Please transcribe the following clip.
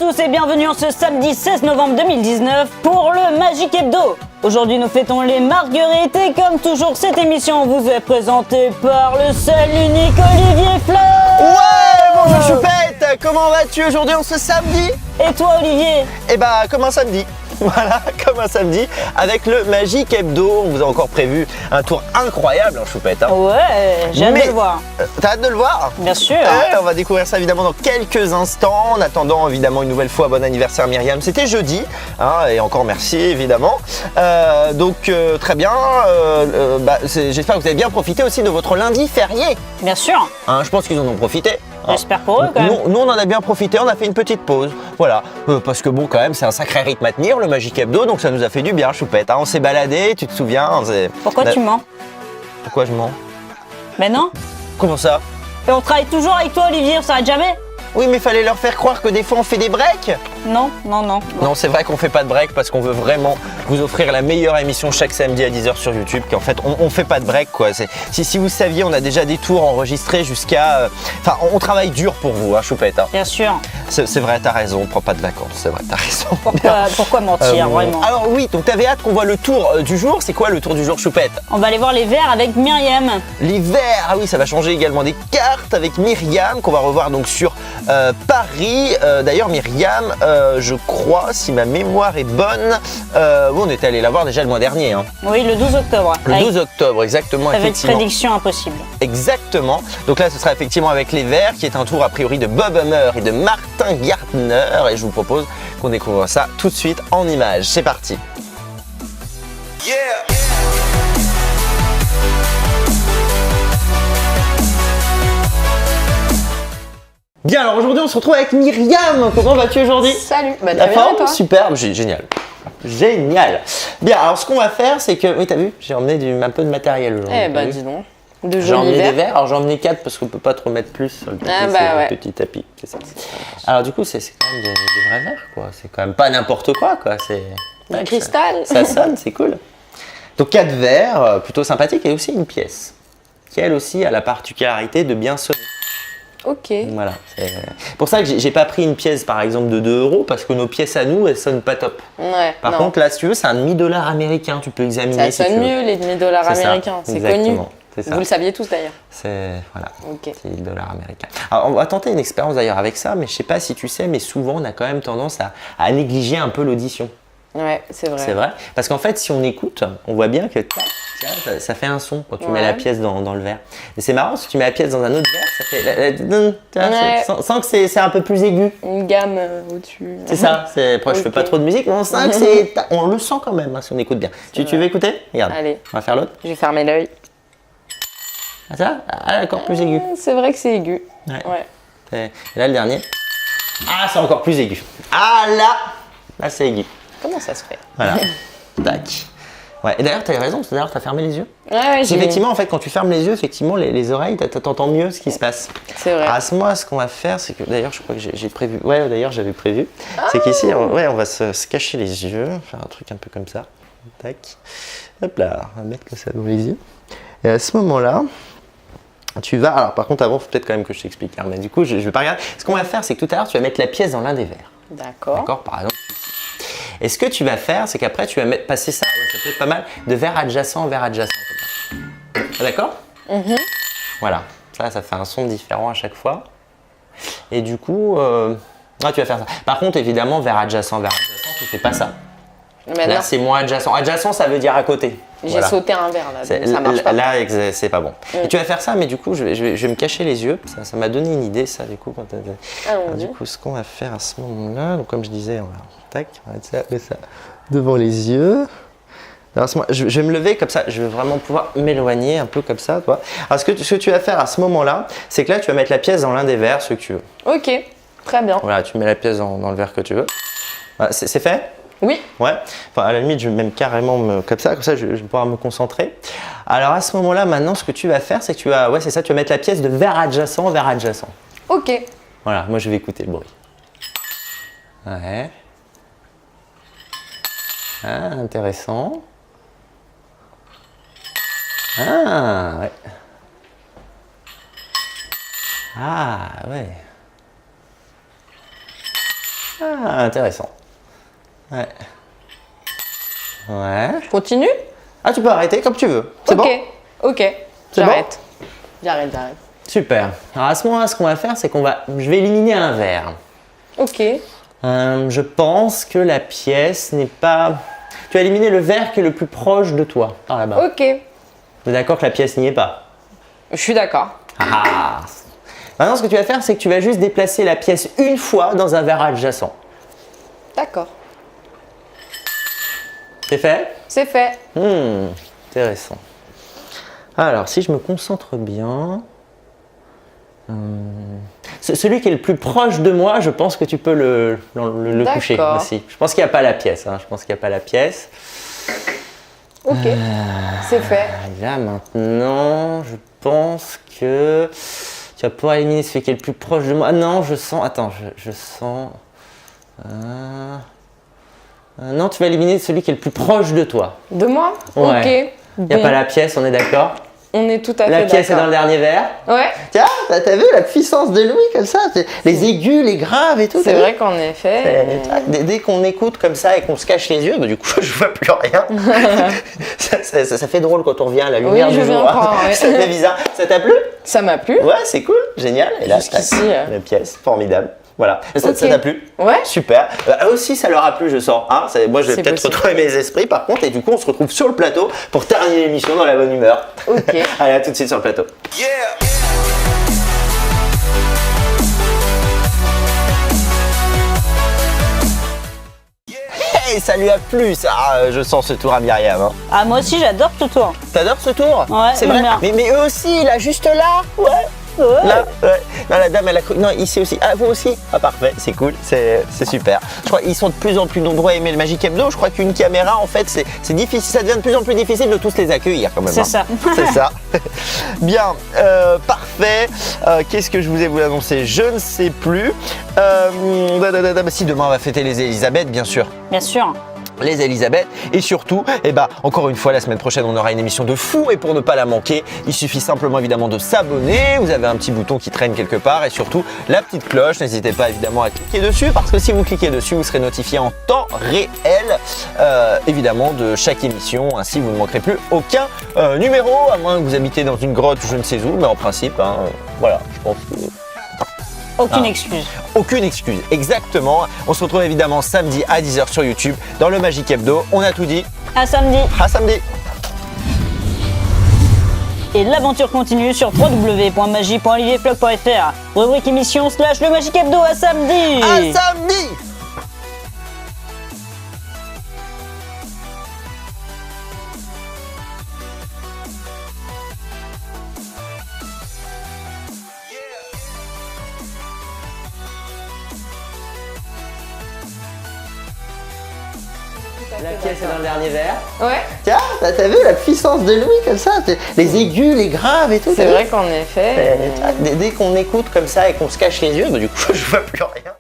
tous et bienvenue en ce samedi 16 novembre 2019 pour le Magic Hebdo. Aujourd'hui nous fêtons les marguerites et comme toujours cette émission vous est présentée par le seul unique Olivier Fleur. Ouais, bonjour Choupette, comment vas-tu aujourd'hui en ce samedi? Et toi Olivier? Eh bah comme un samedi. Voilà, comme un samedi, avec le Magic Hebdo. On vous a encore prévu un tour incroyable, hein, Choupette. Hein. Ouais, j'ai hâte de le voir. T'as hâte de le voir? Bien sûr. On va découvrir ça évidemment dans quelques instants. En attendant, évidemment, une nouvelle fois, bon anniversaire Myriam. C'était jeudi, hein, et encore merci, évidemment. Très bien. J'espère que vous avez bien profité aussi de votre lundi férié. Bien sûr. Hein, je pense qu'ils en ont profité. J'espère pour eux quand même. Nous, on en a bien profité, on a fait une petite pause. Voilà, parce que bon, quand même, c'est un sacré rythme à tenir, le Magic Hebdo, donc ça nous a fait du bien, Choupette. Hein. On s'est baladé, tu te souviens? Pourquoi tu mens? Pourquoi je mens? Ben non. Comment ça? Et on travaille toujours avec toi Olivier, on s'arrête jamais. Oui, mais fallait leur faire croire que des fois on fait des breaks. Non. Non, c'est vrai qu'on fait pas de break parce qu'on veut vraiment vous offrir la meilleure émission chaque samedi à 10h sur YouTube. Qu'en fait, on fait pas de break quoi. Si vous saviez, on a déjà des tours enregistrés jusqu'à. On travaille dur pour vous, hein, Choupette. Hein. Bien sûr. C'est vrai, t'as raison, on prend pas de vacances. C'est vrai, t'as raison. Pourquoi mentir vraiment? Alors oui, donc t'avais hâte qu'on voit le tour du jour. C'est quoi le tour du jour, Choupette? On va aller voir les verts avec Myriam. Les verts, ah oui, ça va changer également des cartes avec Myriam qu'on va revoir donc sur Paris. D'ailleurs, Myriam, je crois, si ma mémoire est bonne, on était allé la voir déjà le mois dernier. Hein. Oui, le 12 octobre. Le 12 octobre, exactement. Avec prédiction impossible. Exactement. Donc là, ce sera effectivement avec les verts, qui est un tour a priori de Bob Hummer et de Martin Gärtner. Et je vous propose qu'on découvre ça tout de suite en images. C'est parti. Yeah! Bien, alors aujourd'hui on se retrouve avec Myriam. Comment vas-tu aujourd'hui? Salut, La bien forme, et toi? superbe, génial. Génial. Bien, alors ce qu'on va faire, c'est que, oui, t'as vu, j'ai emmené un peu de matériel aujourd'hui. Eh ben dis donc, de J'ai emmené jolis des verres. verres, alors j'ai emmené 4 parce qu'on peut pas trop mettre plus sur le tapis, Ah, bah c'est ouais. un petit tapis, c'est ça. Alors du coup, c'est quand même des vrais verres, quoi. C'est quand même pas n'importe quoi, quoi. Du cristal. Ça sonne, c'est cool. Donc 4 verres, plutôt sympathiques, et aussi une pièce, qui elle aussi a la particularité de bien sonner. Ok. Voilà, c'est pour ça que j'ai pas pris une pièce par exemple de 2 € parce que nos pièces à nous elles sonnent pas top. Ouais. Par contre là si tu veux c'est un demi-dollar américain, tu peux examiner ça si tu sonne veux. mieux les demi-dollars C'est ça, américains, c'est connu. exactement, c'est ça. Vous le saviez tous d'ailleurs. C'est voilà, Ok. c'est $1 américain. Alors on va tenter une expérience d'ailleurs avec ça, mais je sais pas si tu sais, mais souvent on a quand même tendance à négliger un peu l'audition. Ouais, c'est vrai. C'est vrai, parce qu'en fait si on écoute, on voit bien que ça fait un son quand tu mets la pièce dans le verre. Et c'est marrant, si tu mets la pièce dans un autre verre, ça fait sans que c'est un peu plus aigu. Une gamme au-dessus. C'est ça, après je fais pas trop de musique, mais on sent que on le sent quand même hein, si on écoute bien. Tu veux écouter? Regarde, Allez. on va faire l'autre. Je vais fermer l'œil. Ah ça? Ah encore plus aigu. C'est vrai que c'est aigu. Ouais. Et là le dernier. Ah c'est encore plus aigu. Ah là c'est aigu. Comment ça se fait? Voilà. Tac. Ouais. Et d'ailleurs, tu as raison, d'ailleurs, tu as fermé les yeux. Ouais, effectivement, en fait, quand tu fermes les yeux, effectivement, les oreilles, tu entends mieux ce qui se passe. C'est vrai. À ce moment, ce qu'on va faire, c'est que, d'ailleurs, je crois que j'ai prévu. Ouais, d'ailleurs, j'avais prévu. C'est qu'ici, on va se cacher les yeux, faire un truc un peu comme ça. Tac. Hop là, on va mettre comme ça dans les yeux. Et à ce moment-là, tu vas. Alors, par contre, avant, il faut peut-être quand même que je t'explique. Hein, mais du coup, je vais pas regarder. Ce qu'on va faire, c'est que tout à l'heure, tu vas mettre la pièce dans l'un des verres. D'accord. D'accord, par exemple. Et ce que tu vas faire, c'est qu'après, tu vas passer ça, ça peut être pas mal, de verre adjacent en verre adjacent. D'accord? Voilà, ça fait un son différent à chaque fois. Et du coup, tu vas faire ça. Par contre, évidemment, verre adjacent, tu fais pas ça. Là, c'est moins adjacent. Adjacent, ça veut dire à côté. J'ai sauté un verre là, donc ça marche pas. Là, c'est pas bon. Et tu vas faire ça, mais du coup, je vais me cacher les yeux. Ça m'a donné une idée, ça, du coup. Du coup, ce qu'on va faire à ce moment-là, donc comme je disais, on va mettre ça devant les yeux. Alors, je vais me lever comme ça, je vais vraiment pouvoir m'éloigner un peu comme ça, toi. Alors, ce que tu vas faire à ce moment-là, c'est que là, tu vas mettre la pièce dans l'un des verres, ce que tu veux. Ok, très bien. Voilà, tu mets la pièce dans le verre que tu veux. Voilà, c'est fait? Oui. Ouais. Enfin, à la limite, je vais même carrément comme ça, je vais pouvoir me concentrer. Alors, à ce moment-là, maintenant, ce que tu vas faire, c'est que tu vas mettre la pièce de verre adjacent en verre adjacent. Ok. Voilà, moi, je vais écouter le bruit. Ouais. Ah, intéressant. Ah, ouais. Ah, ouais. Ah, intéressant. Ouais. Ouais. Je continue? Ah, tu peux arrêter comme tu veux. C'est bon? Ok. C'est J'arrête. J'arrête. Super. Alors à ce moment-là, ce qu'on va faire, c'est je vais éliminer un verre. Ok. Je pense que la pièce n'est pas... Tu as éliminé le verre qui est le plus proche de toi, par là-bas. Ok. Tu es d'accord que la pièce n'y est pas? Je suis d'accord. Ah. Maintenant, ce que tu vas faire, c'est que tu vas juste déplacer la pièce une fois dans un verre adjacent. D'accord. C'est fait? C'est fait. Intéressant. Alors, si je me concentre bien... Celui qui est le plus proche de moi, je pense que tu peux le coucher aussi. Je pense qu'il n'y a pas la pièce. Je pense qu'il n'y a pas la pièce. Ok. C'est fait. Là, maintenant, je pense que tu vas pouvoir éliminer celui qui est le plus proche de moi. Ah non, je sens... Attends, je sens... non, tu vas éliminer celui qui est le plus proche de toi. De moi? Ouais. Ok. Il n'y a pas la pièce, on est d'accord? On est tout à fait La d'accord. pièce est dans le dernier verre. Ouais. Tiens, t'as vu la puissance de Louis comme ça? Les aigus, les graves et tout. C'est vrai qu'en effet. Dès qu'on écoute comme ça et qu'on se cache les yeux, bah, du coup, je vois plus rien. ça fait drôle quand on revient à la lumière Oui, du je jour. viens croire, ouais. Ça fait bizarre. Ça t'a plu? Ça m'a plu. Ouais, c'est cool, génial. Et là, Jusqu'ici, la pièce, formidable. Voilà. Ça Ok. t'a plu? Ouais. Super. Eux aussi, ça leur a plu, je sens. Moi, je vais C'est peut-être possible. retrouver mes esprits, par contre, et du coup, on se retrouve sur le plateau pour terminer l'émission dans la bonne humeur. Ok. Allez, à tout de suite sur le plateau. Hey, ça lui a plu, ça. Je sens ce tour à Myriam. Ah, moi aussi, j'adore ce tour. T'adores ce tour? Ouais, c'est j'aime vrai. bien. Mais eux aussi, là, juste là. Ouais. Là, ouais. Non, la dame, elle a cru. Non, ici aussi. Ah, vous aussi? Ah, parfait, c'est cool, c'est super. Je crois qu'ils sont de plus en plus nombreux à aimer le Magic Hebdo. Je crois qu'une caméra, en fait, c'est difficile. Ça devient de plus en plus difficile de tous les accueillir, quand même. C'est ça. C'est ça. Bien, parfait. Qu'est-ce que je vous ai voulu annoncer? Je ne sais plus. Si, demain, on va fêter les Elisabeth, bien sûr. Bien sûr. Les Elisabeth, et surtout, encore une fois, la semaine prochaine, on aura une émission de fou, et pour ne pas la manquer, il suffit simplement évidemment de s'abonner. Vous avez un petit bouton qui traîne quelque part, et surtout la petite cloche. N'hésitez pas évidemment à cliquer dessus, parce que si vous cliquez dessus, vous serez notifié en temps réel, évidemment, de chaque émission. Ainsi, vous ne manquerez plus aucun numéro, à moins que vous habitez dans une grotte ou je ne sais où, mais en principe, voilà, je pense que... Aucune excuse. Aucune excuse, exactement. On se retrouve évidemment samedi à 10h sur YouTube dans le Magic Hebdo. On a tout dit. À samedi. À samedi. Et l'aventure continue sur www.magie.olivierfloc.fr. Rubrique émission / le Magic Hebdo. À samedi. À samedi. La pièce est dans le dernier verre. Ouais. Tiens, t'as vu la puissance de Louis comme ça? Les aigus, les graves et tout. C'est vrai qu'en effet. Dès qu'on écoute comme ça et qu'on se cache les yeux, bah, du coup, je vois plus rien.